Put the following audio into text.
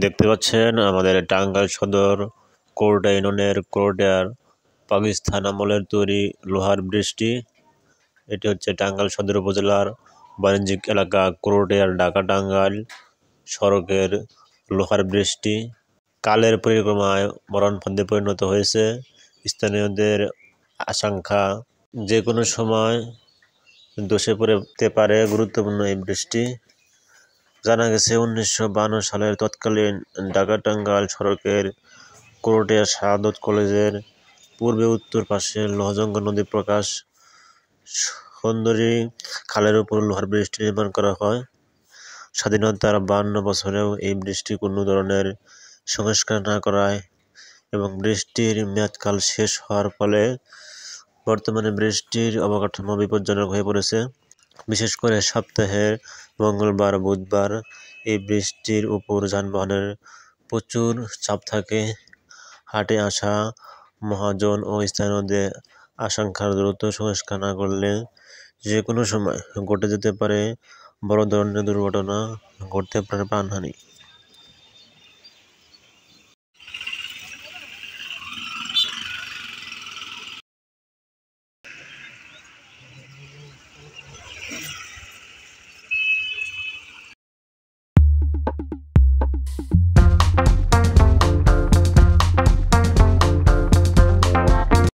দেখতে পাচ্ছেন আমাদের টাঙ্গাইল সদর কোরডা ইউনিয়নের কোরডার পাকিস্তান আমলের তৈরি লোহার ব্রিজটি। এটি হচ্ছে টাঙ্গাইল সদর উপজেলার বাণিজ্যিক এলাকা কোরডিয়ার ঢাকা টাঙ্গাইল সড়কের লোহার ব্রিজটি কালের পরিক্রমায় মরণফাঁদে পরিণত হয়েছে। স্থানীয়দের আশঙ্কা যে কোনো সময় ধসে পড়তে পারে গুরুত্বপূর্ণ এই ব্রিজটি। জানা গেছে 1952 সালের তৎকালীন ঢাকা টাঙ্গাইল সড়কের কোরডিয়া শাহাদত কলেজের পূর্বে উত্তর পাশে লোহজঙ্গল নদী প্রকাশ সুন্দরী খালের উপর লোহার ব্রিজটি নির্মাণ করা হয়। স্বাধীনতার 52 বছরেও এই ব্রিজটি কোনো ধরনের সংস্কার না করায় এবং ব্রিজটির মেয়াদকাল শেষ হওয়ার ফলে বর্তমানে ব্রিজটির অবকাঠামো বিপজ্জনক হয়ে পড়েছে। বিশেষ করে সপ্তাহের মঙ্গলবার বুধবার এই ব্রিজটির উপর যানবাহনের প্রচুর চাপ থাকে। হাটে আসা মহাজন ও স্থানীয়দের আশঙ্কার দ্রুত সংস্কার না করলে যে কোনো সময় ঘটে যেতে পারে বড় ধরনের দুর্ঘটনা, ঘটতে পারে প্রাণহানি।